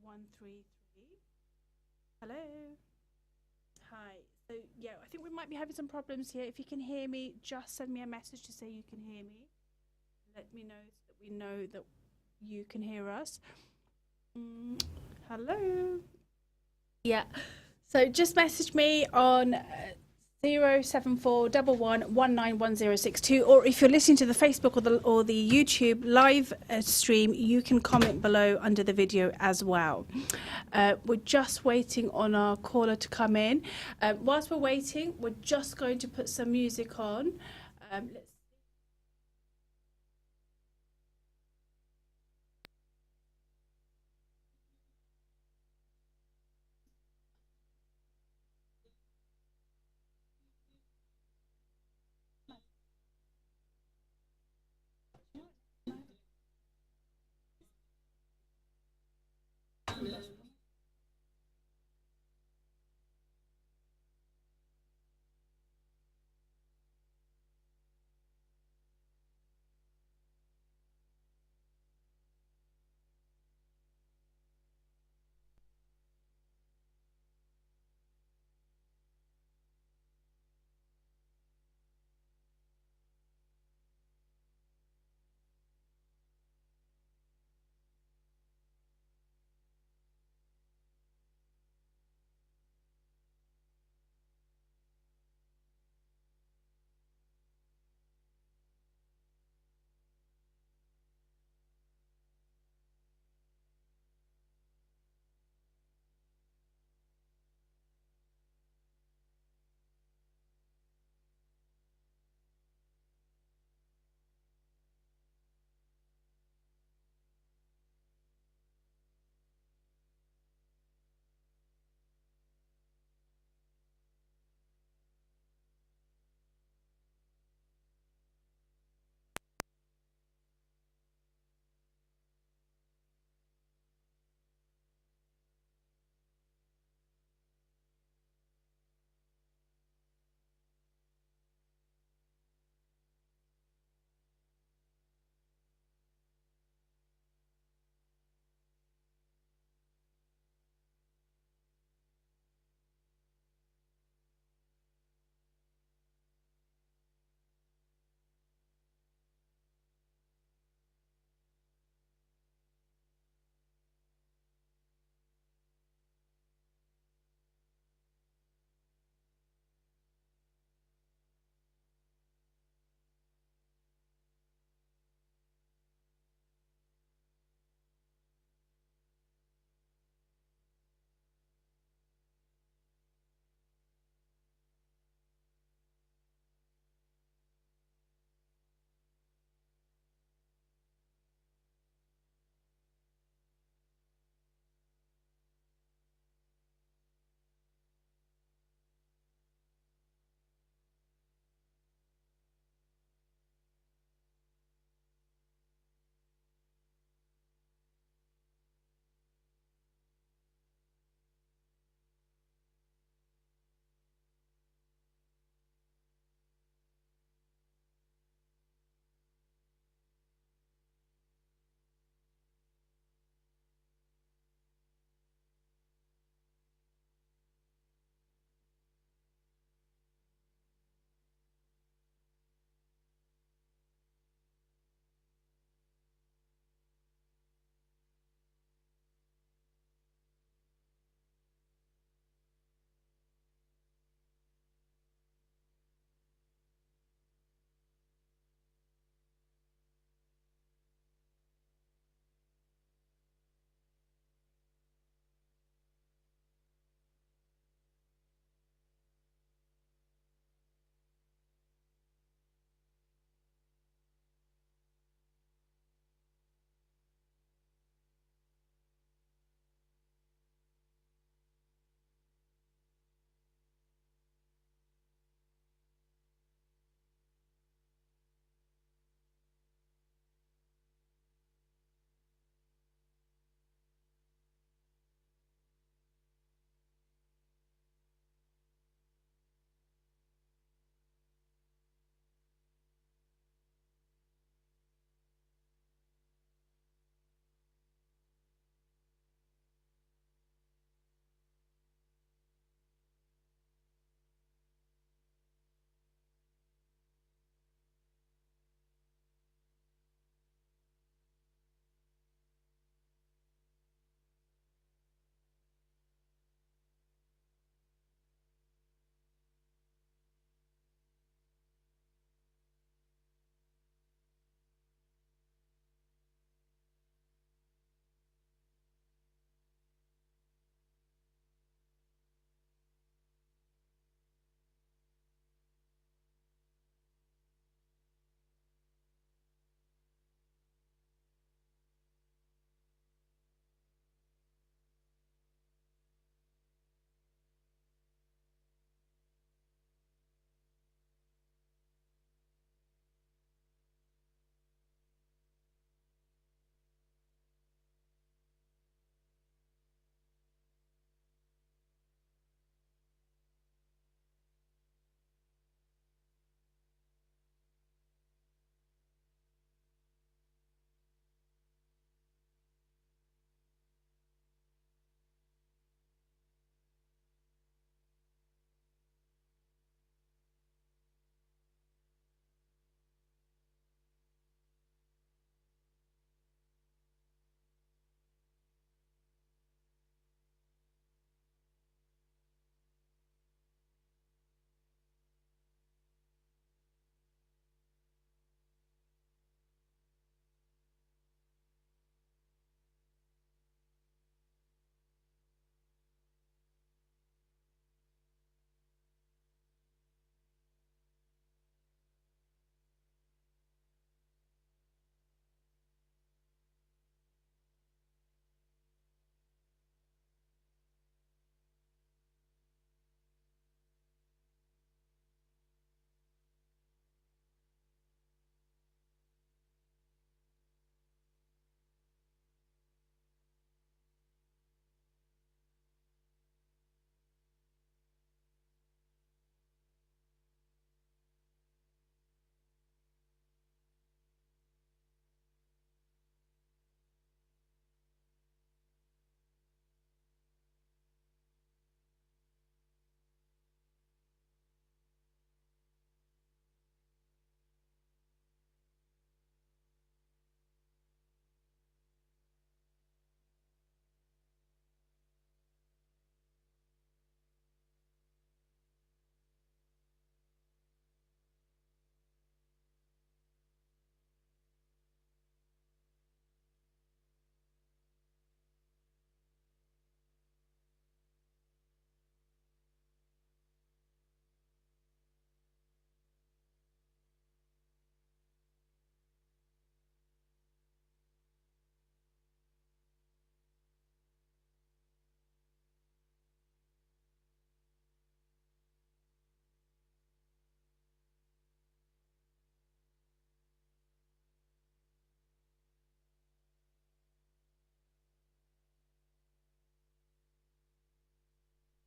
133. Hello. Hi. So yeah, I think we might be having some problems here. If you can hear me, just send me a message to say you can hear me. Let me know so that we know that you can hear us. Mm, hello. Yeah. So just message me on 07411191062, or if you're listening to the Facebook or the YouTube live stream, you can comment below under the video as well. We're just waiting on our caller to come in. Whilst we're waiting, we're just going to put some music on. Let's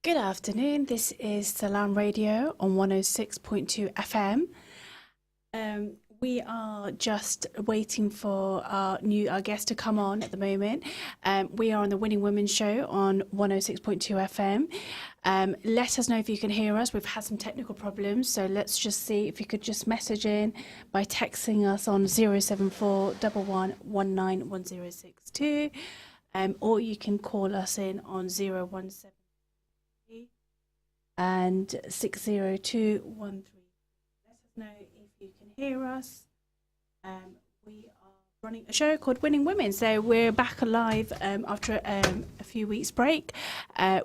Good afternoon. This is Salam Radio on 106.2 FM. We are just waiting for our guest to come on at the moment. We are on the Winning Women show on 106.2 FM. Let us know if you can hear us. We've had some technical problems, so let's just see if you could just message in by texting us on 074 11191062, or you can call us in on 017 and 60213. Let us know if you can hear us. We are running a show called Winning Women, so we're back alive after a few weeks break.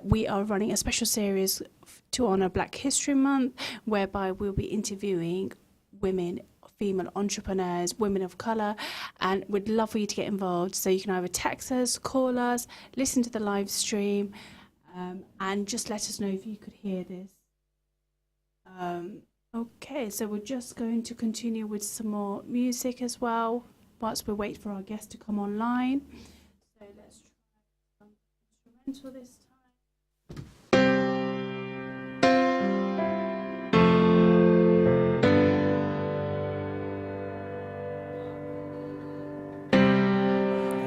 We are running a special series to honour Black History Month, whereby we'll be interviewing women, female entrepreneurs, women of colour, and we'd love for you to get involved. So you can either text us, call us, listen to the live stream, and just let us know if you could hear this. Okay, so we're just going to continue with some more music as well, whilst we wait for our guest to come online. So let's try some instrumental this time.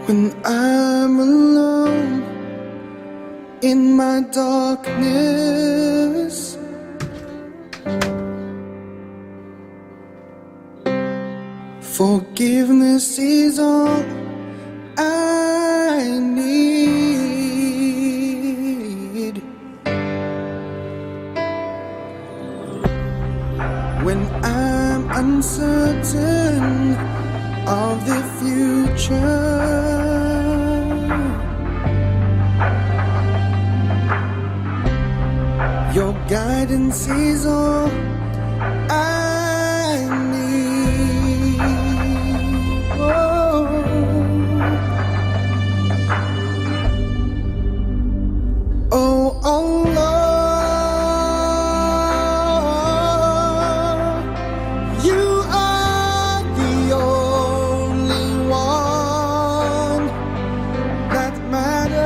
When I'm alone in my darkness, forgiveness is all I need. When I'm uncertain of the future, your guidance is all I need. Oh, oh, oh Lord, you are the only one that matters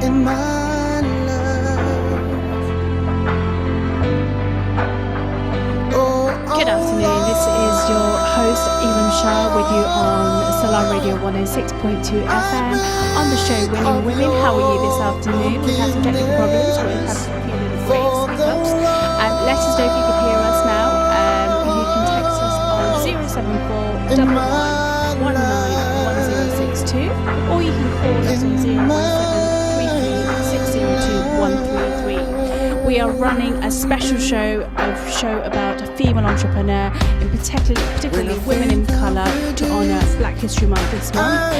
in my life. Oh, Good afternoon, this is your host Iram Shah with you on Salam Radio 106.2 FM on the show Winning Women. How are you this afternoon? We've had some technical problems, we've had a few little breaks, hiccups. Let us know if you can hear us now. You can text us on 074 11191062, or you can call us on 01733 We are running a special show about a female entrepreneur, in particularly women in colour, to honour Black History Month this month,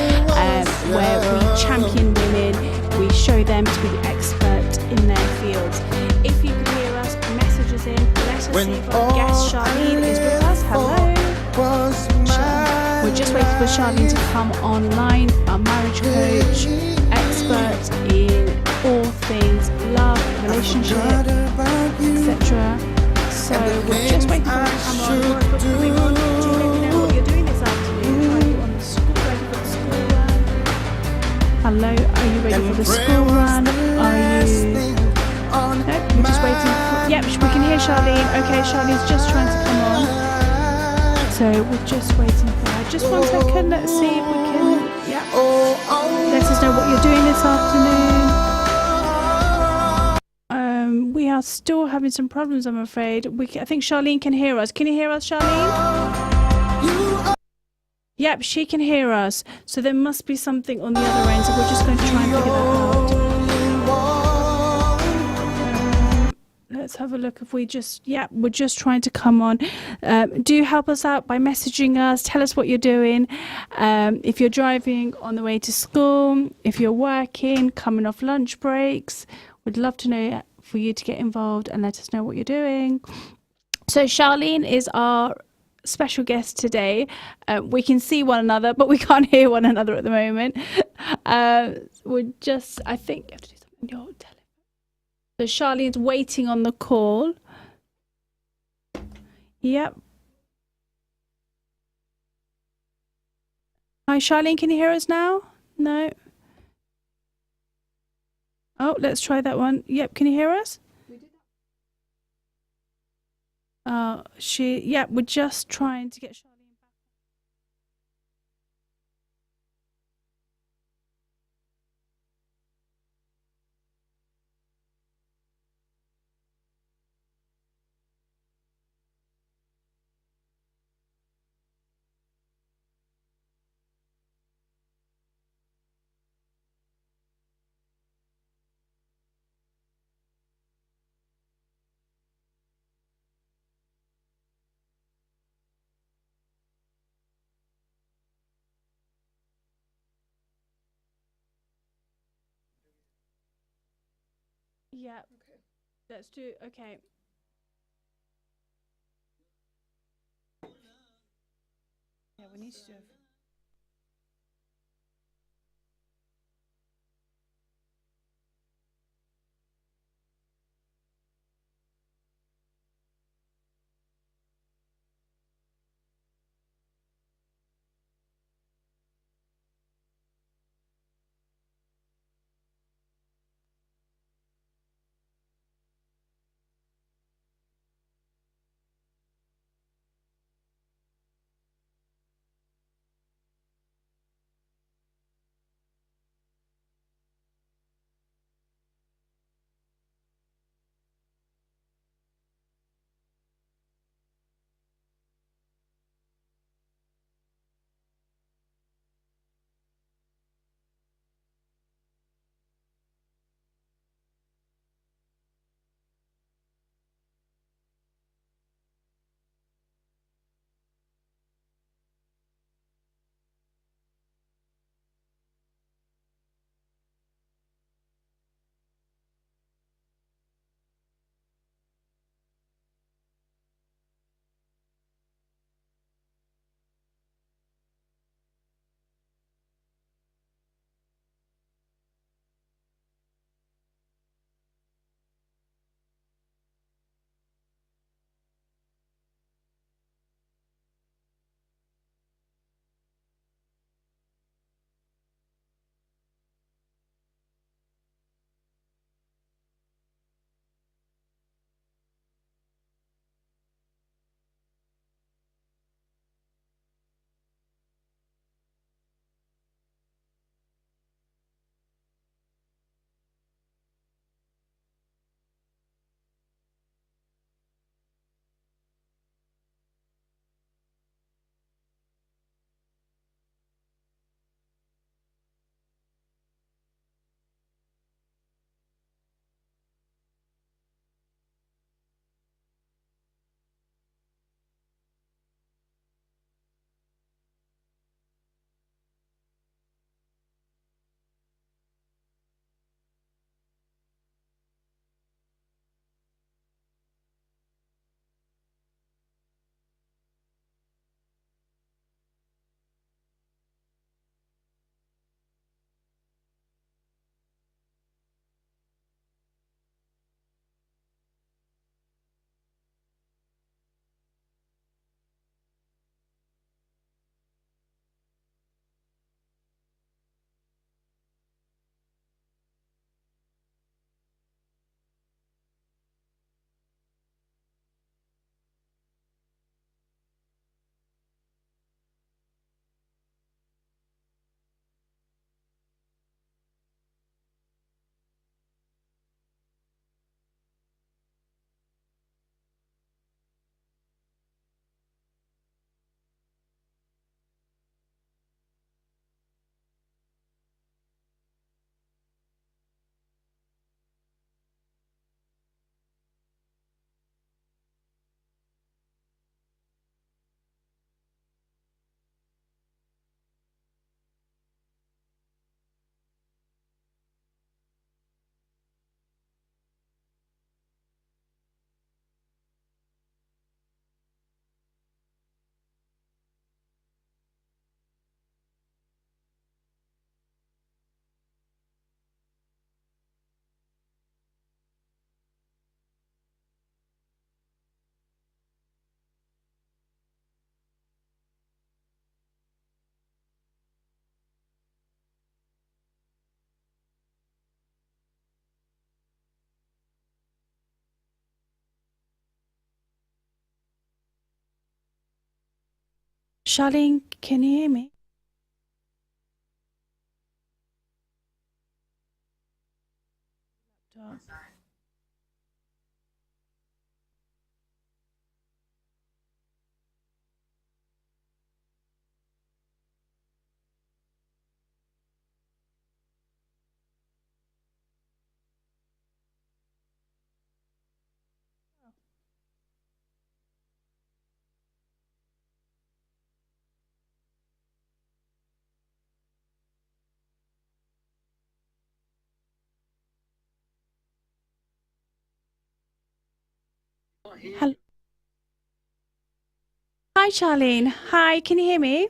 where we champion women, we show them to be the expert in their fields. If you can hear us, message us in. Let us see if our guest Charlene is with us. Hello. We're just waiting for Charlene to come online, our marriage coach, expert in all things love, relationship, etc. So we're just waiting for her to come on. What's going on? Do you maybe know what you're doing this afternoon? Are you on the school, ready for the school run? Hello, are you ready for the school run? Are you... Nope, we're just waiting for... Yep, we can hear Charlene. Okay, Charlene's just trying to come on. So we're just waiting for her. Just 1 second, let's see if we can... Yeah. Let us know what you're doing this afternoon. We are still having some problems, I'm afraid. I think Charlene can hear us. Can you hear us, Charlene? Yep, she can hear us. So there must be something on the other end. So we're just going to try and figure that out. Let's have a look if we just... Yeah, we're just trying to come on. Do help us out by messaging us. Tell us what you're doing. If you're driving on the way to school, if you're working, coming off lunch breaks, we'd love to know for you to get involved and let us know what you're doing. So Charlene is our special guest today. We can see one another, but we can't hear one another at the moment. We're just, I think you have to do something on your telephone. So Charlene's waiting on the call. Yep. Hi Charlene, can you hear us now? No. Oh, let's try that one. Yep, can you hear us? Yeah, we're just trying to get Charlene back. Yeah, let's do. Okay. Yeah, we need to do. Charlene, can you hear me? Hello. Hi, Charlene. Hi, can you hear me?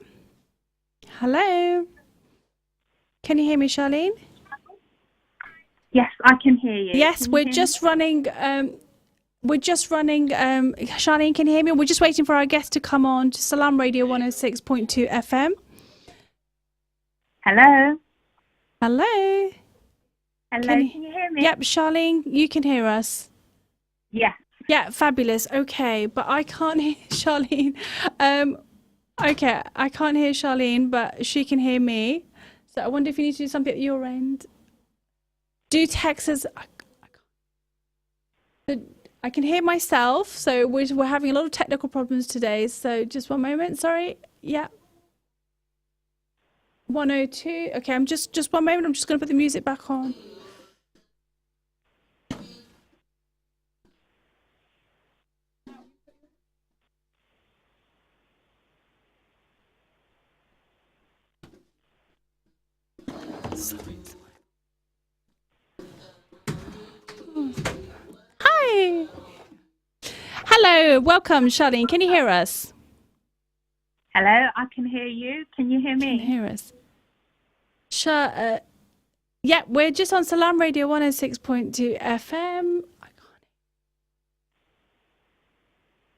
Hello. Can you hear me, Charlene? Yes, I can hear you. Yes, Can you we're hear just running. Charlene, can you hear me? We're just waiting for our guest to come on to Salam Radio 106.2 FM. Hello? Hello. Hello, Can can you hear me? Yep, Charlene, you can hear us. Yes. Yeah, fabulous. Okay, but I can't hear Charlene. Okay, I can't hear Charlene, but she can hear me. So I wonder if you need to do something at your end. Do text us. I can hear myself, so we're having a lot of technical problems today. So just one moment. Sorry. Yeah. 102. Okay, I'm just one moment. I'm just going to put the music back on. Hi. Hello. Welcome, Charlene. Can you hear us? Hello, I can hear you. Can you hear Can me? hear us. Yeah, we're just on Salam Radio 106.2 FM.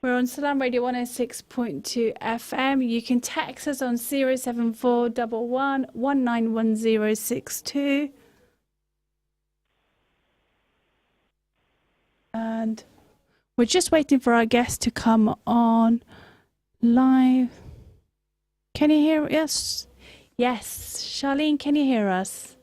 We're on Salam Radio 106.2 FM. You can text us on 07411 191062. And we're just waiting for our guest to come on live. Can you hear us? Yes. Charlene, can you hear us?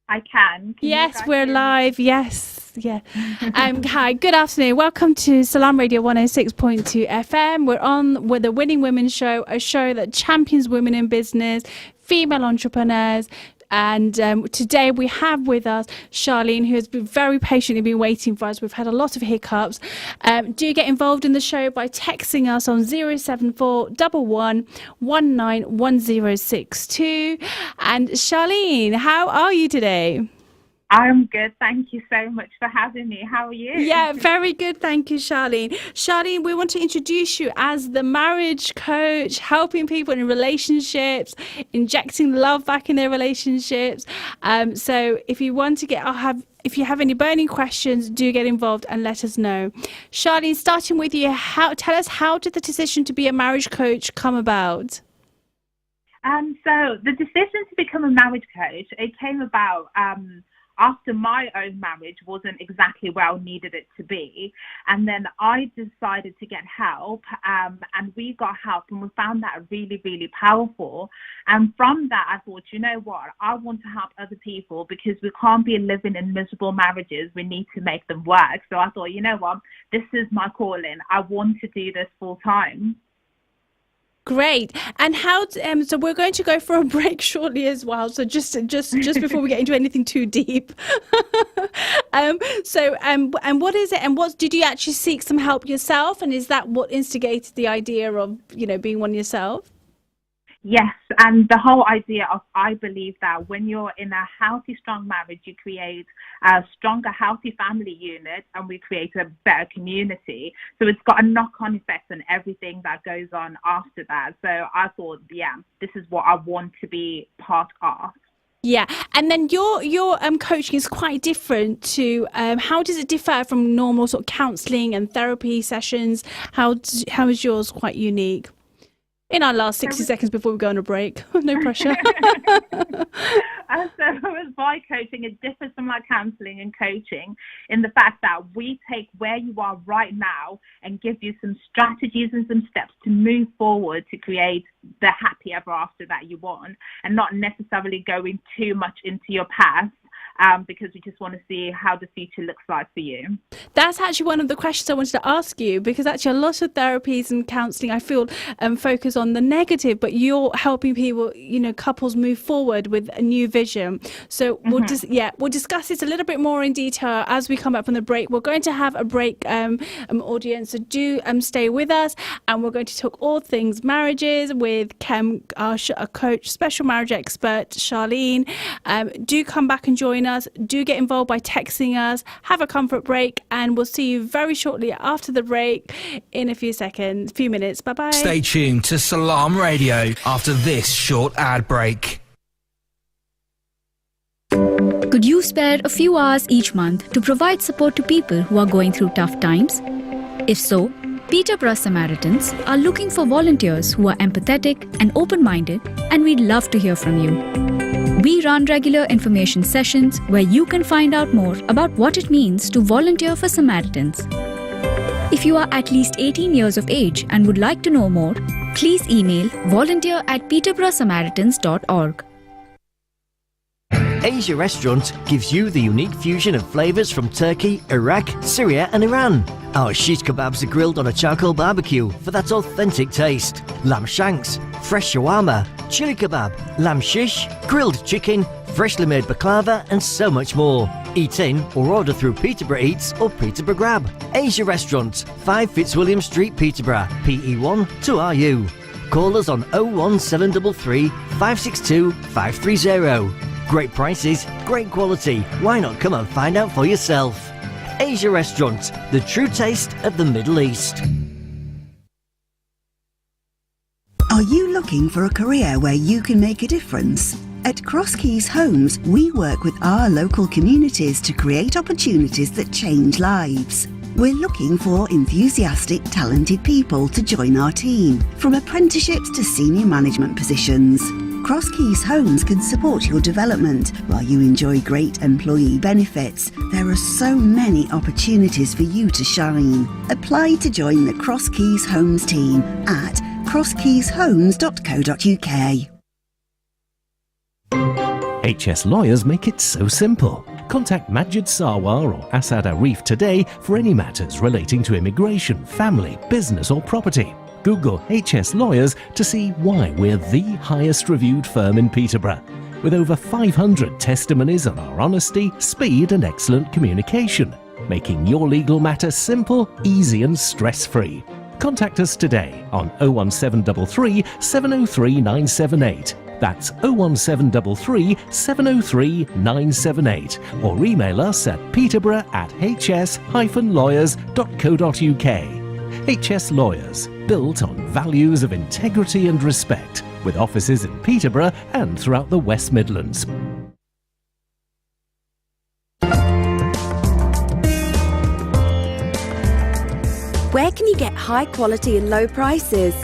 I can. Can you Yes, guys we're hear me? live. Yes. Yeah. Hi, good afternoon. Welcome to Salam Radio 106.2 FM. We're on with the Winning Women Show, a show that champions women in business, female entrepreneurs. And today we have with us Charlene, who has been very patiently been waiting for us. We've had a lot of hiccups. Do get involved in the show by texting us on 07411 191062. And Charlene, how are you today? I'm good. Thank you so much for having me. How are you? Yeah, very good. Thank you, Charlene. Charlene, we want to introduce you as the marriage coach, helping people in relationships, injecting love back in their relationships. So if you want to if you have any burning questions, do get involved and let us know. Charlene, starting with you, tell us, how did the decision to be a marriage coach come about? So the decision to become a marriage coach, it came about after my own marriage wasn't exactly where I needed it to be. And then I decided to get help, and we got help, and we found that really, really powerful. And from that, I thought, you know what, I want to help other people, because we can't be living in miserable marriages. We need to make them work. So I thought, you know what, this is my calling. I want to do this full time. Great. And how? So we're going to go for a break shortly as well. So just before we get into anything too deep. And what is it? And what did you actually seek some help yourself? And is that what instigated the idea of being one yourself? Yes, and the whole idea of, I believe that when you're in a healthy, strong marriage, you create a stronger, healthy family unit, and we create a better community. So it's got a knock-on effect on everything that goes on after that. So I thought, yeah, this is what I want to be part of. Yeah, and then your coaching is quite different to how does it differ from normal sort of counselling and therapy sessions? How is yours quite unique? In our last 60 seconds before we go on a break. No pressure. So with vibe coaching, it differs from like counselling and coaching in the fact that we take where you are right now and give you some strategies and some steps to move forward to create the happy ever after that you want, and not necessarily going too much into your past. Because we just want to see how the future looks like for you. That's actually one of the questions I wanted to ask you, because actually a lot of therapies and counselling, I feel, focus on the negative, but you're helping people, couples move forward with a new vision. So we'll discuss this a little bit more in detail as we come back from the break. We're going to have a break, audience, so do stay with us, and we're going to talk all things marriages with Kem, our coach, special marriage expert, Charlene. Do come back and join us. Do get involved by texting us. Have a comfort break, and we'll see you very shortly after the break in a few minutes. Bye bye. Stay tuned to Salam Radio after this short ad break. Could you spare a few hours each month to provide support to people who are going through tough times? If so, Peterborough Samaritans are looking for volunteers who are empathetic and open-minded, and we'd love to hear from you. We run regular information sessions where you can find out more about what it means to volunteer for Samaritans. If you are at least 18 years of age and would like to know more, please email volunteer@peterboroughsamaritans.org. Asia Restaurant gives you the unique fusion of flavours from Turkey, Iraq, Syria and Iran. Our shish kebabs are grilled on a charcoal barbecue for that authentic taste. Lamb shanks, fresh shawarma, chili kebab, lamb shish, grilled chicken, freshly made baklava and so much more. Eat in or order through Peterborough Eats or Peterborough Grab. Asia Restaurant, 5 Fitzwilliam Street, Peterborough, PE1 2RU. Call us on 01733 562 530. Great prices, great quality. Why not come and find out for yourself? Asia Restaurant, the true taste of the Middle East. Are you looking for a career where you can make a difference? At Cross Keys Homes, we work with our local communities to create opportunities that change lives. We're looking for enthusiastic, talented people to join our team, from apprenticeships to senior management positions. Cross Keys Homes can support your development while you enjoy great employee benefits. There are so many opportunities for you to shine. Apply to join the Cross Keys Homes team at crosskeyshomes.co.uk. HS Lawyers make it so simple. Contact Majid Sarwar or Asad Arif today for any matters relating to immigration, family, business or property. Google HS Lawyers to see why we're the highest reviewed firm in Peterborough, with over 500 testimonies on our honesty, speed and excellent communication, making your legal matter simple, easy and stress-free. Contact us today on 01733 703 978. That's 01733 703 978, or email us at peterborough@hs-lawyers.co.uk. HS Lawyers, built on values of integrity and respect, with offices in Peterborough and throughout the West Midlands. Where can you get high quality and low prices?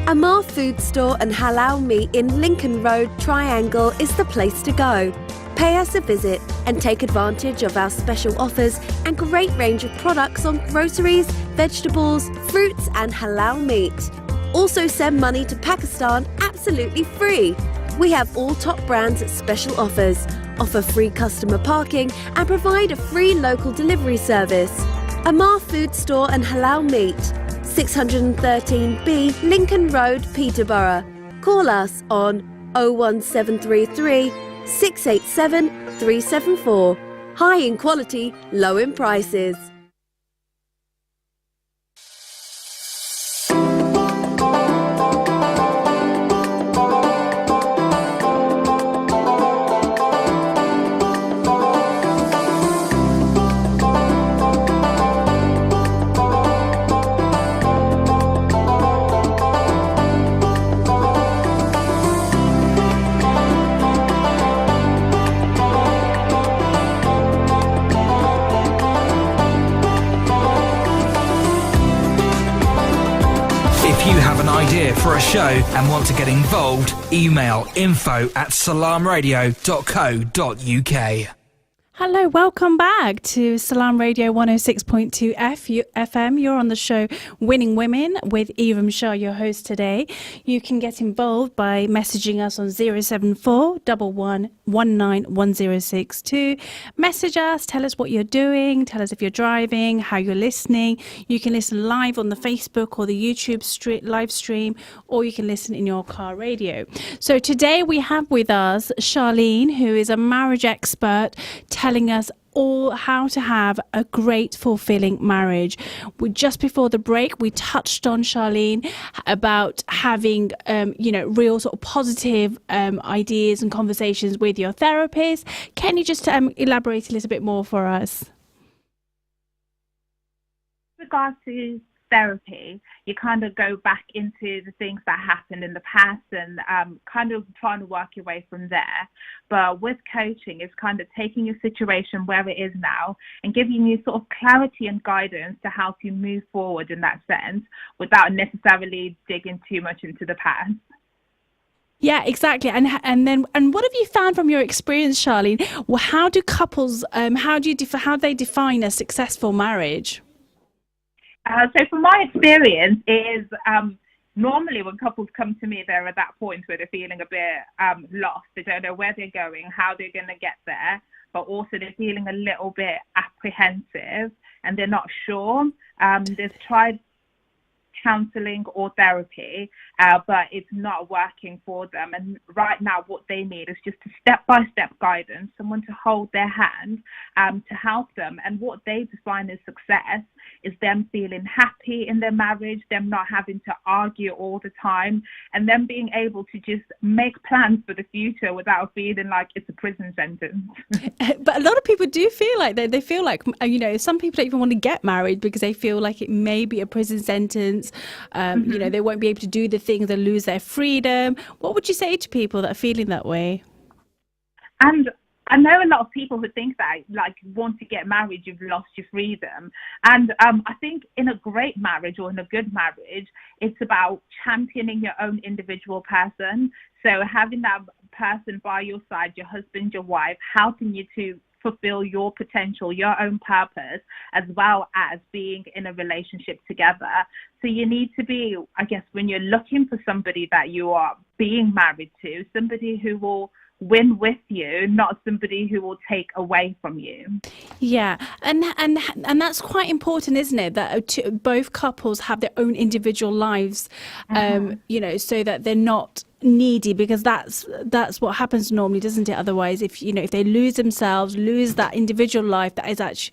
Amar Food Store and Halal Meat in Lincoln Road, Triangle is the place to go. Pay us a visit and take advantage of our special offers and great range of products on groceries, vegetables, fruits and halal meat. Also send money to Pakistan absolutely free. We have all top brands at special offers, offer free customer parking and provide a free local delivery service. Amar Food Store and Halal Meat, 613B Lincoln Road, Peterborough. Call us on 01733 687 374. High in quality, low in prices. idea for a show and want to get involved, email info@salamradio.co.uk. Hello, welcome back to Salam Radio 106.2 FM. You're on the show Winning Women with Iram Shah, your host today. You can get involved by messaging us on 074 11191062. Message us, tell us what you're doing, tell us if you're driving, how you're listening. You can listen live on the Facebook or the YouTube live stream, or you can listen in your car radio. So today we have with us Charlene, who is a marriage expert, telling us all how to have a great, fulfilling marriage. Just before the break, we touched on, Charlene, about having, real sort of positive ideas and conversations with your therapist. Can you just elaborate a little bit more for us? With regards to therapy, you kind of go back into the things that happened in the past and kind of trying to work your way from there. But with coaching, it's kind of taking your situation where it is now and giving you sort of clarity and guidance to how to move forward in that sense without necessarily digging too much into the past. Yeah, exactly. And what have you found from your experience, Charlene? Well, how do couples how do they define a successful marriage? So from my experience is normally when couples come to me, they're at that point where they're feeling a bit lost. They don't know where they're going, how they're going to get there, but also they're feeling a little bit apprehensive and they're not sure. They've tried counseling or therapy, but it's not working for them. And right now what they need is just a step-by-step guidance, someone to hold their hand to help them. And what they define as success is them feeling happy in their marriage, them not having to argue all the time, and them being able to just make plans for the future without feeling like it's a prison sentence. But a lot of people do feel like they feel like, some people don't even want to get married because they feel like it may be a prison sentence. They won't be able to do the things, they'll lose their freedom. What would you say to people that are feeling that way? And I know a lot of people who think that, like, once you get married, you've lost your freedom. And I think in a great marriage or in a good marriage, it's about championing your own individual person. So having that person by your side, your husband, your wife, helping you to fulfill your potential, your own purpose, as well as being in a relationship together. So you need to be, I guess, when you're looking for somebody that you are being married to, somebody who will win with you, not somebody who will take away from you. Yeah, and that's quite important, isn't it? That both couples have their own individual lives, so that they're not needy, because that's what happens normally, doesn't it? Otherwise, if they lose themselves, lose that individual life that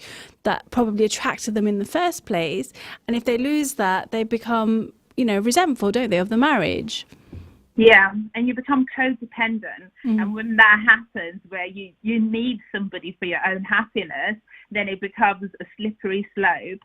probably attracted them in the first place, and if they lose that, they become resentful, don't they, of the marriage? Yeah, and you become codependent. And when that happens, where you need somebody for your own happiness, then it becomes a slippery slope.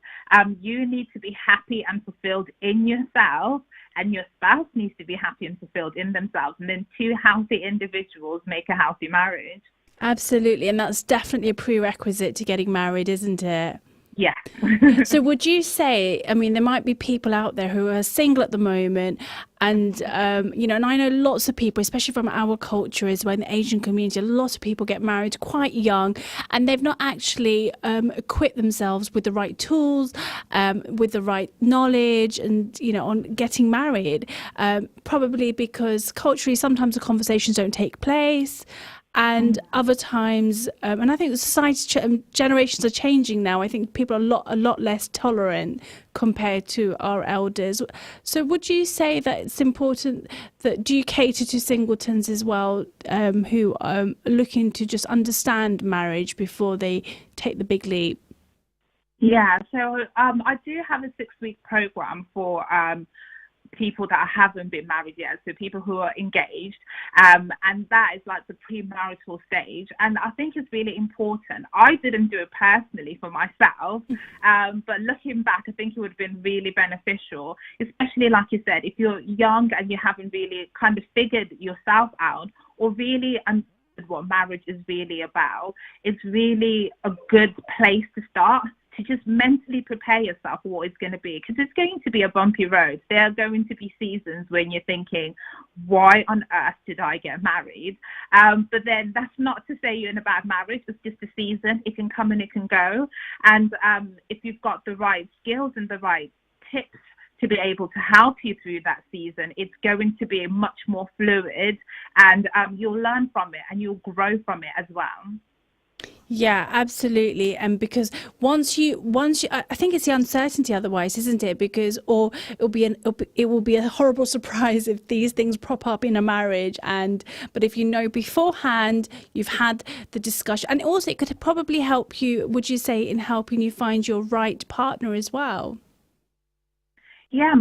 You need to be happy and fulfilled in yourself, and your spouse needs to be happy and fulfilled in themselves. And then two healthy individuals make a healthy marriage. Absolutely, and that's definitely a prerequisite to getting married, isn't it? Yeah. So would you say, there might be people out there who are single at the moment, and, and I know lots of people, especially from our culture as well, in the Asian community, a lot of people get married quite young, and they've not actually equipped themselves with the right tools, with the right knowledge, and, on getting married, probably because culturally sometimes the conversations don't take place. And other times, and I think the society generations are changing now. I think people are a lot less tolerant compared to our elders. So would you say that it's important do you cater to singletons as well, who are looking to just understand marriage before they take the big leap? Yeah, so I do have a 6-week program for people that haven't been married yet, so people who are engaged, and that is like the premarital stage. And I think it's really important. I didn't do it personally for myself, but looking back, I think it would have been really beneficial, especially like you said, if you're young and you haven't really kind of figured yourself out or really understood what marriage is really about. It's really a good place to start to just mentally prepare yourself for what it's going to be, because it's going to be a bumpy road. There are going to be seasons when you're thinking, why on earth did I get married? But then that's not to say you're in a bad marriage. It's just a season. It can come and it can go. And if you've got the right skills and the right tips to be able to help you through that season, it's going to be much more fluid, and you'll learn from it and you'll grow from it as well. Yeah, absolutely. And because once you, I think it's the uncertainty otherwise, isn't it? Because, or it will be a horrible surprise if these things prop up in a marriage. But if you know beforehand, you've had the discussion, and also it could probably help you, would you say, in helping you find your right partner as well? Yeah,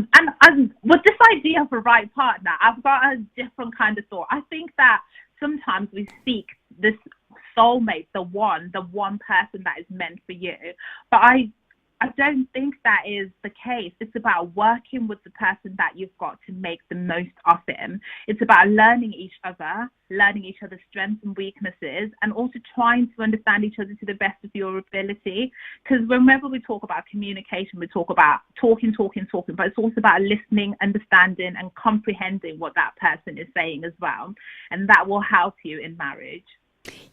and with this idea of a right partner, I've got a different kind of thought. I think that sometimes we seek this soulmate, the one person that is meant for you. But I don't think that is the case. It's about working with the person that you've got to make the most of him. It's about learning each other's strengths and weaknesses, and also trying to understand each other to the best of your ability. Because whenever we talk about communication, we talk about talking, but it's also about listening, understanding, and comprehending what that person is saying as well. And that will help you in marriage.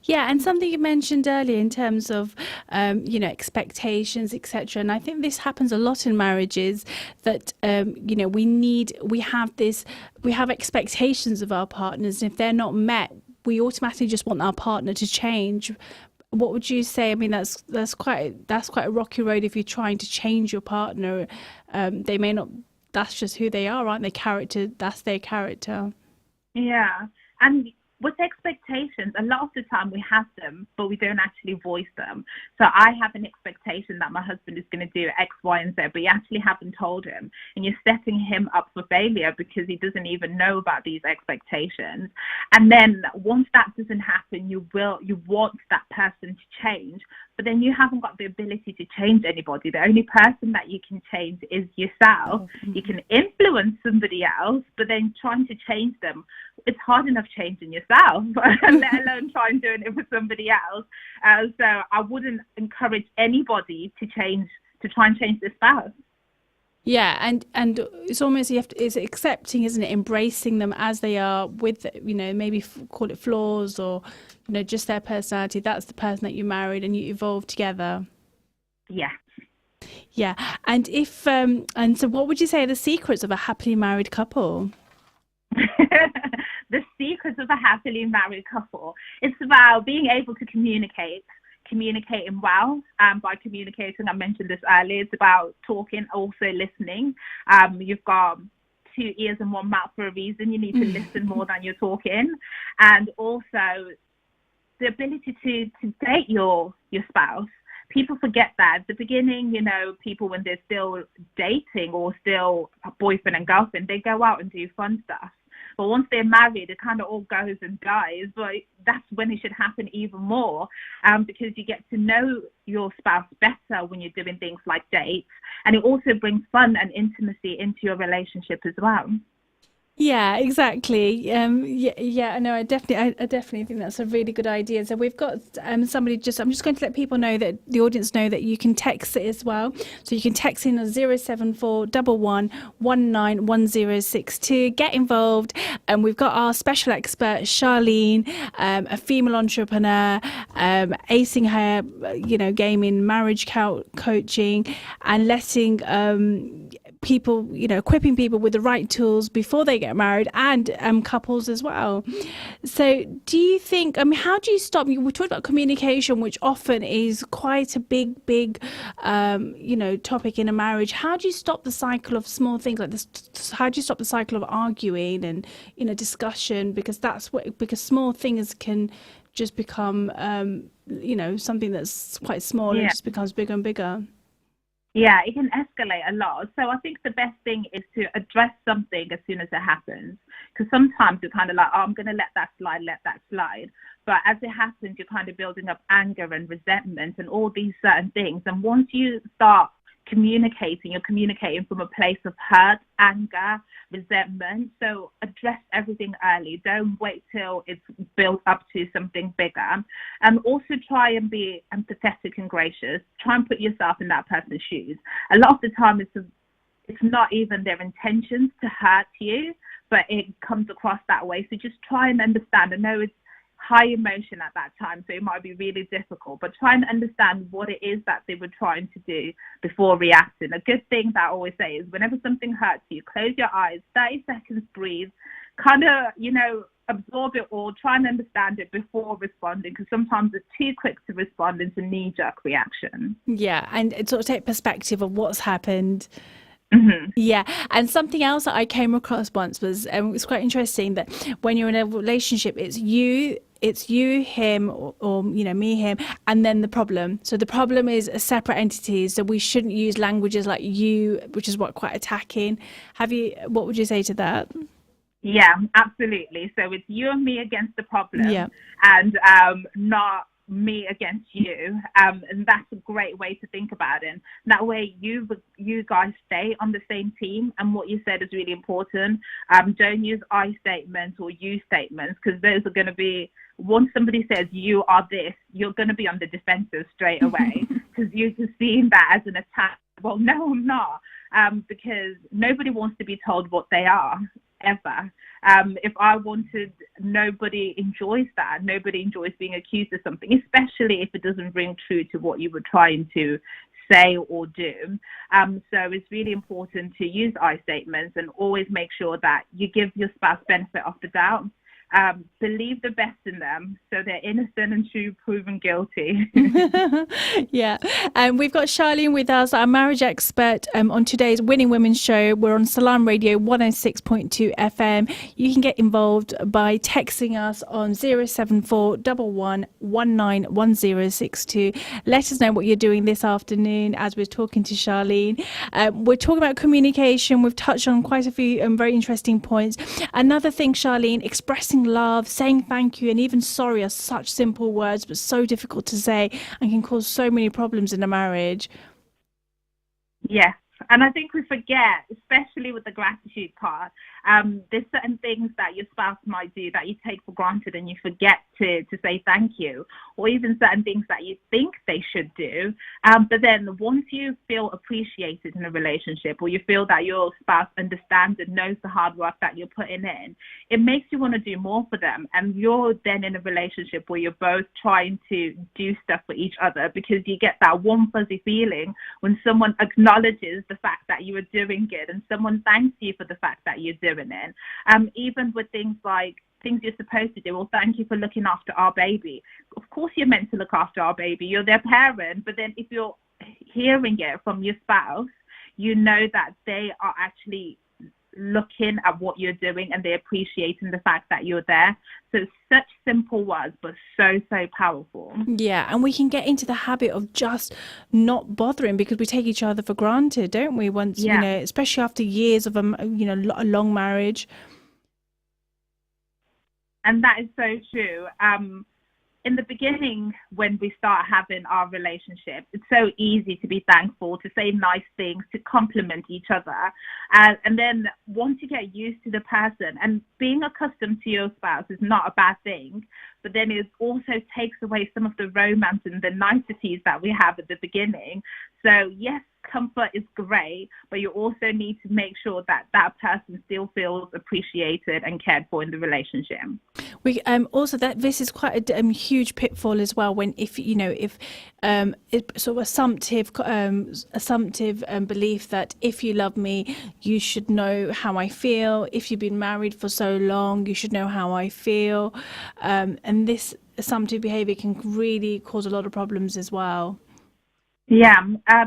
Yeah, and something you mentioned earlier in terms of, expectations, etc. And I think this happens a lot in marriages, that, we have expectations of our partners. And if they're not met, we automatically just want our partner to change. What would you say? I mean, that's quite a rocky road if you're trying to change your partner. They may not. That's just who they are, aren't they? That's their character. Yeah, and with expectations, a lot of the time we have them, but we don't actually voice them. So I have an expectation that my husband is going to do X, Y, and Z, but you actually haven't told him. And you're setting him up for failure because he doesn't even know about these expectations. And then once that doesn't happen, you want that person to change, but then you haven't got the ability to change anybody. The only person that you can change is yourself. Mm-hmm. You can influence somebody else, but then trying to change them, it's hard enough changing yourself, let alone trying doing it for somebody else. So I wouldn't encourage anybody to try and change their spouse. Yeah, and it's almost, it's accepting, isn't it? Embracing them as they are, with, maybe call it flaws, or, just their personality. That's the person that you married and you evolved together. Yeah. Yeah. And and so what would you say are the secrets of a happily married couple? The secrets of a happily married couple. It's about being able to communicating well. By communicating, I mentioned this earlier, it's about talking, also listening. You've got 2 ears and 1 mouth for a reason. You need to listen more than you're talking. And also the ability to date your spouse. People forget that at the beginning, people, when they're still dating or still a boyfriend and girlfriend, they go out and do fun stuff. But once they're married, it kind of all goes and dies. But that's when it should happen even more, because you get to know your spouse better when you're doing things like dates. And it also brings fun and intimacy into your relationship as well. Yeah, exactly. No, I definitely think that's a really good idea. So we've got somebody I'm just going to let people know, that the audience know, that you can text it as well. So you can text in on 074 11 191062. Get involved. And we've got our special expert, Charlene, a female entrepreneur, acing her, game in marriage coaching, and letting people, equipping people with the right tools before they get married, and couples as well. So do you think, how do you stop? We talked about communication, which often is quite a big topic in a marriage. How do you stop the cycle of small things like this? How do you stop the cycle of arguing and discussion? Because small things can just become something that's quite small, and just becomes bigger and bigger. Yeah, it can escalate a lot. So I think the best thing is to address something as soon as it happens. Because sometimes you're kind of like, I'm going to let that slide. But as it happens, you're kind of building up anger and resentment and all these certain things. And once you start communicating, you're communicating from a place of hurt, anger, resentment. So address everything early. Don't wait till it's built up to something bigger. And also try and be empathetic and gracious. Try and put yourself in that person's shoes. A lot of the time it's not even their intentions to hurt you, but it comes across that way. So just try and understand. I know it's high emotion at that time, so it might be really difficult, but try and understand what it is that they were trying to do before reacting. A good thing that I always say is whenever something hurts you, close your eyes, 30 seconds, breathe, kind of, absorb it all, try and understand it before responding, because sometimes it's too quick to respond into knee-jerk reaction. Yeah, and sort of take perspective of what's happened. Mm-hmm. Yeah, and something else that I came across once was it's quite interesting that when you're in a relationship, it's you, him, or me, him, and then the problem. So the problem is a separate entity. So we shouldn't use languages like you, which is quite attacking. What would you say to that? Yeah, absolutely. So it's you and me against the problem, and not me against you, and that's a great way to think about it. That way you guys stay on the same team, and what you said is really important. Don't use I statements or you statements, because those are going to be, once somebody says you are this, you're going to be on the defensive straight away, because you're just seeing that as an attack. Well, no, I'm not, because nobody wants to be told what they are, ever. If I wanted, nobody enjoys that. Nobody enjoys being accused of something, especially if it doesn't ring true to what you were trying to say or do. So it's really important to use I statements and always make sure that you give your spouse benefit of the doubt. Believe the best in them, so they're innocent and true proven guilty. Yeah, and we've got Charlene with us, our marriage expert, on today's Winning Women show. We're on Salam Radio 106.2 FM. You can get involved by texting us on 074 11 191062. Let us know what you're doing this afternoon as we're talking to Charlene. We're talking about communication. We've touched on quite a few very interesting points. Another thing, Charlene, expressing love, saying thank you, and even sorry are such simple words, but so difficult to say and can cause so many problems in a marriage. Yes, and I think we forget, especially with the gratitude part, there's certain things that your spouse might do that you take for granted and you forget to say thank you, or even certain things that you think they should do. But then once you feel appreciated in a relationship, or you feel that your spouse understands and knows the hard work that you're putting in, it makes you want to do more for them. And you're then in a relationship where you're both trying to do stuff for each other, because you get that warm, fuzzy feeling when someone acknowledges the fact that you are doing good and someone thanks you for the fact that you're doing it. Even with things like things you're supposed to do. Well, thank you for looking after our baby. Of course you're meant to look after our baby. You're their parent. But then if you're hearing it from your spouse, you know that they are actually looking at what you're doing and they're appreciating the fact that you're there. So it's such simple words, but so powerful. Yeah, and we can get into the habit of just not bothering because we take each other for granted, don't we? Once, especially after years of a long marriage. And that is so true. In the beginning, when we start having our relationship, it's so easy to be thankful, to say nice things, to compliment each other. And then once you get used to the person, and being accustomed to your spouse is not a bad thing, but then it also takes away some of the romance and the niceties that we have at the beginning. So yes, comfort is great, but you also need to make sure that that person still feels appreciated and cared for in the relationship. We also that this is quite a huge pitfall as well. When if sort of assumptive belief that if you love me, you should know how I feel. If you've been married for so long, you should know how I feel. And this assumptive behaviour can really cause a lot of problems as well. Yeah,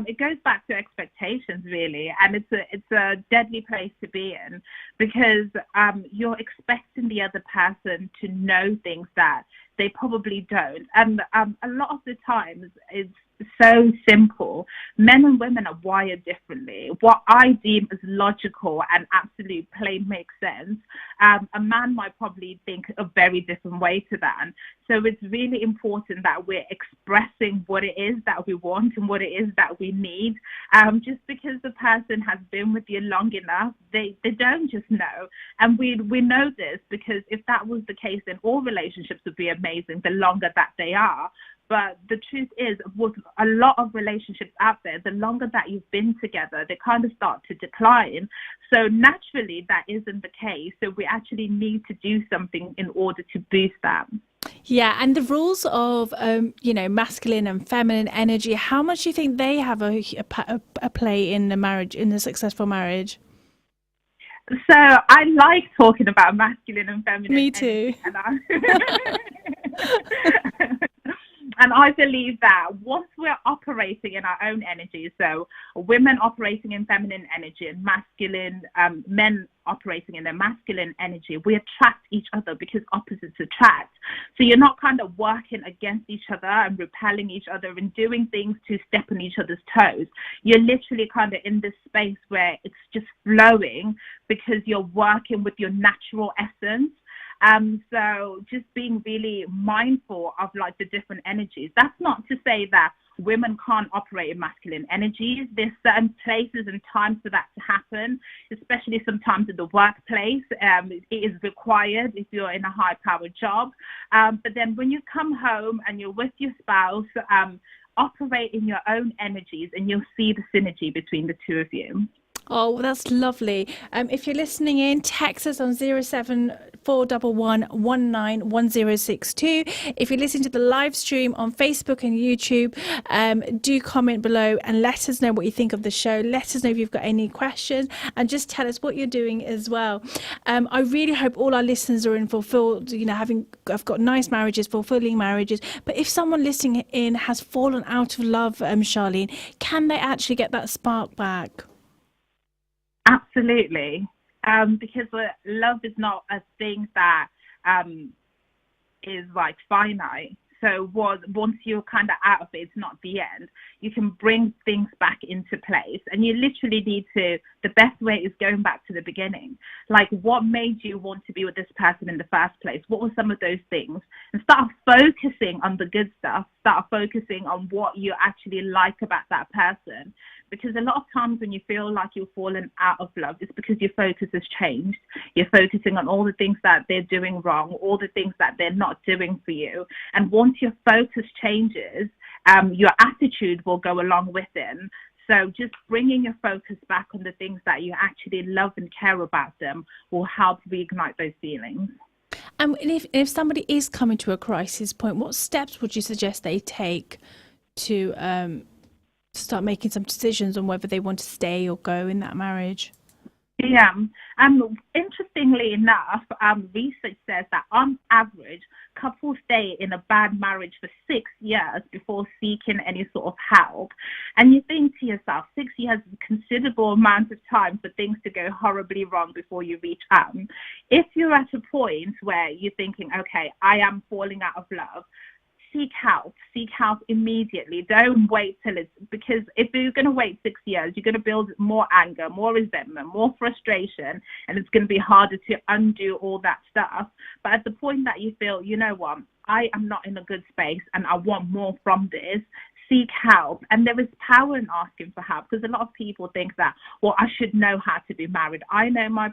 it goes back to expectations, really, and it's a deadly place to be in, because you're expecting the other person to know things that they probably don't, and a lot of the times it's so simple. Men and women are wired differently. What I deem as logical and absolute plain makes sense, a man might probably think a very different way to that. So it's really important that we're expressing what it is that we want and what it is that we need. Just because the person has been with you long enough, they don't just know. And we know this because if that was the case, then all relationships would be amazing the longer that they are. But the truth is, with a lot of relationships out there, the longer that you've been together, they kind of start to decline. So naturally, that isn't the case. So we actually need to do something in order to boost that. Yeah, and the rules of, masculine and feminine energy, how much do you think they have a play in the marriage, in a successful marriage? So I like talking about masculine and feminine. Me too. And I believe that once we're operating in our own energy, so women operating in feminine energy and masculine, men operating in their masculine energy, we attract each other because opposites attract. So you're not kind of working against each other and repelling each other and doing things to step on each other's toes. You're literally kind of in this space where it's just flowing because you're working with your natural essence. So just being really mindful of like the different energies. That's not to say that women can't operate in masculine energies. There's certain places and times for that to happen, especially sometimes in the workplace. It is required if you're in a high-powered job. But then when you come home and you're with your spouse, operate in your own energies and you'll see the synergy between the two of you. Oh, well, that's lovely. If you're listening in, text us on 07411191062. If you're listening to the live stream on Facebook and YouTube, do comment below and let us know what you think of the show. Let us know if you've got any questions and just tell us what you're doing as well. I really hope all our listeners are in fulfilled, I've got nice marriages, fulfilling marriages. But if someone listening in has fallen out of love, Charlene, can they actually get that spark back? Absolutely, because love is not a thing that is like finite. So once you're kind of out of it, it's not the end. You can bring things back into place, and you literally need to. The best way is going back to the beginning. Like, what made you want to be with this person in the first place? What were some of those things? And start focusing on the good stuff. Start focusing on what you actually like about that person. Because a lot of times when you feel like you've fallen out of love, it's because your focus has changed. You're focusing on all the things that they're doing wrong, all the things that they're not doing for you. And once your focus changes, your attitude will go along with it. So just bringing your focus back on the things that you actually love and care about them will help reignite those feelings. And if somebody is coming to a crisis point, what steps would you suggest they take to start making some decisions on whether they want to stay or go in that marriage? Yeah. Interestingly enough, research says that on average, couples stay in a bad marriage for 6 years before seeking any sort of help. And you think to yourself, 6 years is a considerable amount of time for things to go horribly wrong before you reach out. If you're at a point where you're thinking, okay, I am falling out of love, seek help immediately. Don't wait till it's, because if you're going to wait 6 years, you're going to build more anger, more resentment, more frustration, and it's going to be harder to undo all that stuff. But at the point that you feel, you know what, I am not in a good space and I want more from this, seek help. And there is power in asking for help, because a lot of people think that, well, I should know how to be married. I know my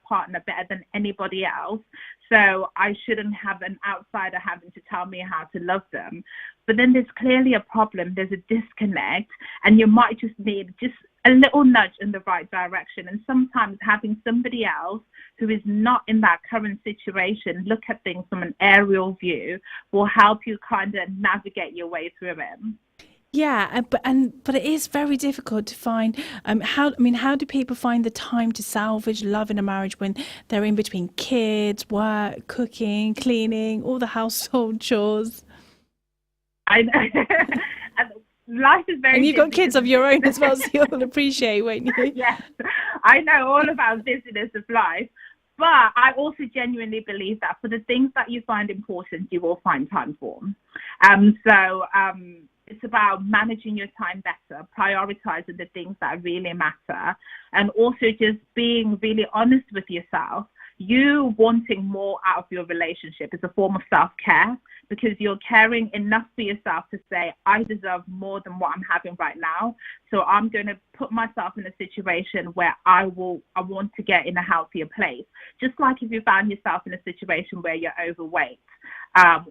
partner better than anybody else, so I shouldn't have an outsider having to tell me how to love them. But then there's clearly a problem. There's a disconnect, and you might just need just a little nudge in the right direction. And sometimes having somebody else who is not in that current situation look at things from an aerial view will help you kind of navigate your way through it. Yeah, but it is very difficult to find. How do people find the time to salvage love in a marriage when they're in between kids, work, cooking, cleaning, all the household chores? I know. Life is very. And you've got kids of your own as well, so you'll appreciate, won't you? Yes, I know all about busyness of life. But I also genuinely believe that for the things that you find important, you will find time for. It's about managing your time better, prioritizing the things that really matter, and also just being really honest with yourself. You wanting more out of your relationship is a form of self-care, because you're caring enough for yourself to say, I deserve more than what I'm having right now. So I'm going to put myself in a situation where I want to get in a healthier place. Just like if you found yourself in a situation where you're overweight,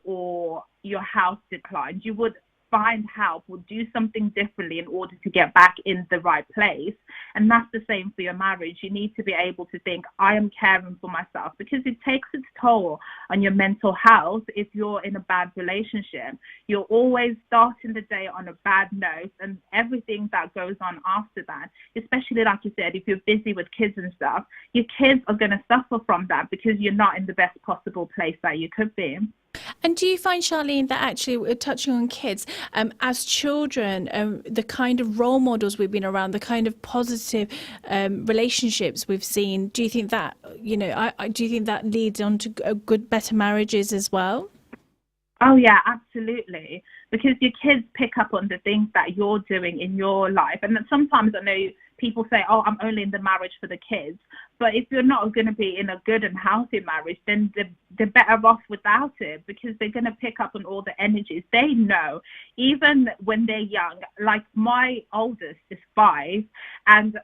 or your health declines, you would find help or do something differently in order to get back in the right place. And that's the same for your marriage. You need to be able to think, I am caring for myself, because it takes its toll on your mental health if you're in a bad relationship. You're always starting the day on a bad note, and everything that goes on after that, especially like you said, if you're busy with kids and stuff, your kids are going to suffer from that because you're not in the best possible place that you could be. And do you find, Charlene, that actually, touching on kids, as children, the kind of role models we've been around, the kind of positive relationships we've seen, do you think that, do you think that leads on to good, better marriages as well? Oh, yeah, absolutely. Because your kids pick up on the things that you're doing in your life. And sometimes I know people say, oh, I'm only in the marriage for the kids. But if you're not going to be in a good and healthy marriage, then they're better off without it, because they're going to pick up on all the energies. They know, even when they're young, like my oldest is 5, and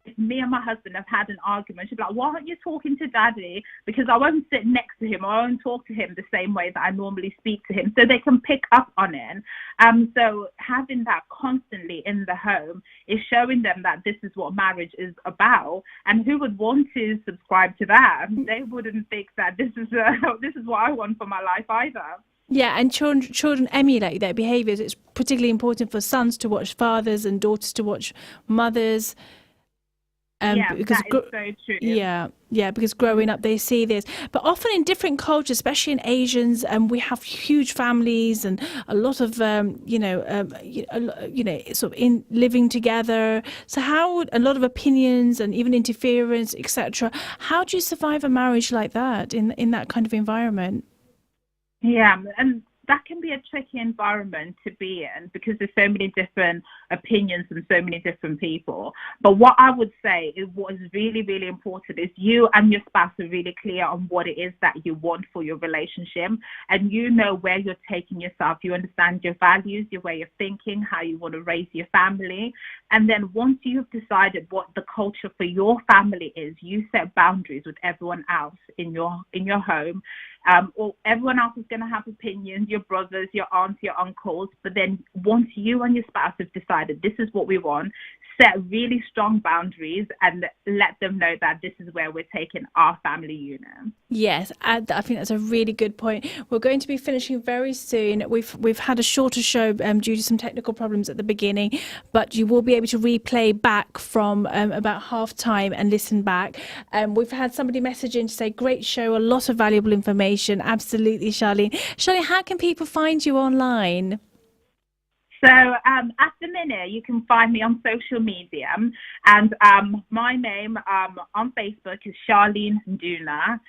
if me and my husband have had an argument, she'll be like, why aren't you talking to daddy? Because I won't sit next to him, or I won't talk to him the same way that I normally speak to him. So they can pick up on it. So having that constantly in the home is showing them that this is what marriage is about. And who would want to subscribe to that? They wouldn't think that this is what I want for my life either. Yeah, and children emulate their behaviours. It's particularly important for sons to watch fathers and daughters to watch mothers. Because that is so true. Yeah, because growing up they see this, but often in different cultures, especially in Asians, we have huge families and a lot of sort of in living together. So how a lot of opinions and even interference, etc. How do you survive a marriage like that in that kind of environment? Yeah, and that can be a tricky environment to be in, because there's so many different opinions and so many different people. But what I would say is what is really, really important is you and your spouse are really clear on what it is that you want for your relationship, and you know where you're taking yourself. You understand your values, your way of thinking, how you want to raise your family. And then once you've decided what the culture for your family is, you set boundaries with everyone else in your home. Or everyone else is going to have opinions, your brothers, your aunts, your uncles. But then once you and your spouse have decided this is what we want, set really strong boundaries and let them know that this is where we're taking our family unit. Yes, I think that's a really good point. We're going to be finishing very soon. We've had a shorter show due to some technical problems at the beginning, but you will be able to replay back from about half time and listen back. We've had somebody message in to say, great show, a lot of valuable information. Absolutely, Charlene. Charlene, how can people find you online? So at the minute, you can find me on social media, and my name on Facebook is Charlene Nduna,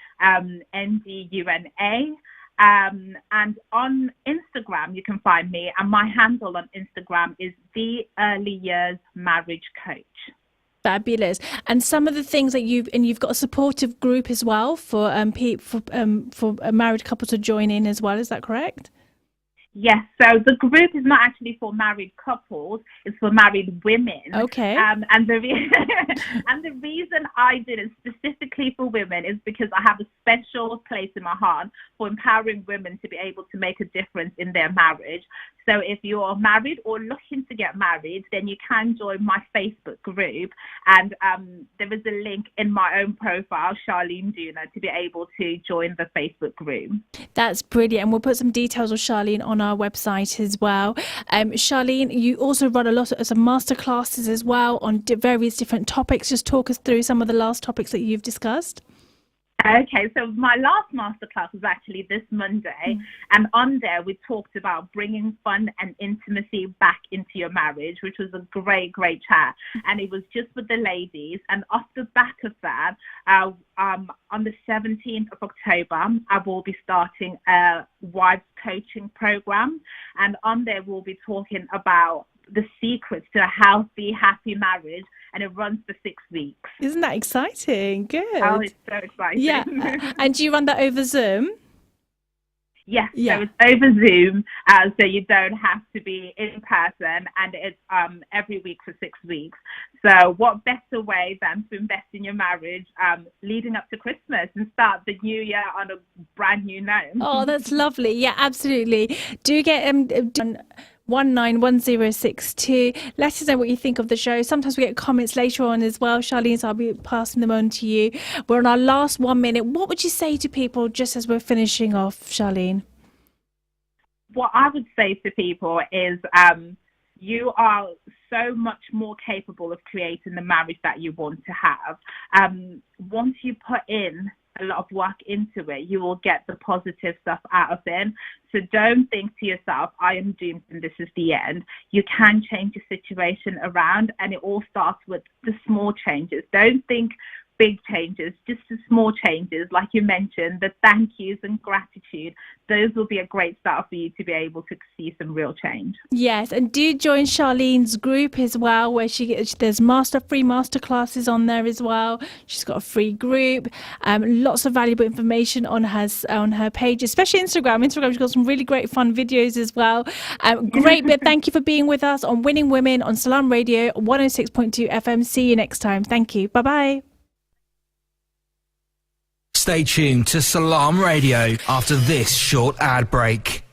Nduna. And on Instagram, you can find me, and my handle on Instagram is The Early Years Marriage Coach. Fabulous. And some of the things that you've got a supportive group as well for a married couple to join in as well. Is that correct? Yes, so the group is not actually for married couples, it's for married women. Okay. And the reason I did it specifically for women is because I have a special place in my heart for empowering women to be able to make a difference in their marriage. So if you're married or looking to get married, then you can join my Facebook group. And there is a link in my own profile, Charlene Nduna, to be able to join the Facebook group. That's brilliant. And we'll put some details of Charlene on our website as well. Charlene, you also run a lot of some masterclasses as well on various different topics. Just talk us through some of the last topics that you've discussed. Okay, so my last masterclass was actually this Monday, and on there we talked about bringing fun and intimacy back into your marriage, which was a great chat, and it was just with the ladies. And off the back of that, on the 17th of October, I will be starting a wives coaching program, and on there we'll be talking about the secrets to a healthy, happy marriage, and it runs for 6 weeks. Isn't that exciting? Good. Oh, it's so exciting. Yeah. And do you run that over Zoom? Yes, Yeah. so it's over Zoom, so you don't have to be in person, and it's every week for 6 weeks. So what better way than to invest in your marriage leading up to Christmas and start the new year on a brand new note? Oh, that's lovely. Yeah, absolutely. Do get 191062. Let us know what you think of the show. Sometimes we get comments later on as well, Charlene, so I'll be passing them on to you. We're on our last 1 minute. What would you say to people just as we're finishing off, Charlene? What I would say to people is you are so much more capable of creating the marriage that you want to have. Once you put in a lot of work into it, you will get the positive stuff out of it. So don't think to yourself, I am doomed and this is the end. You can change your situation around, and it all starts with the small changes. Don't think big changes, just the small changes, like you mentioned, the thank yous and gratitude. Those will be a great start for you to be able to see some real change. Yes, and do join Charlene's group as well, where there's free master classes on there as well. She's got a free group, lots of valuable information on her page, especially Instagram. She's got some really great fun videos as well. Great, but thank you for being with us on Winning Women on Salam Radio 106.2 FM. See you next time. Thank you. Bye bye. Stay tuned to Salam Radio after this short ad break.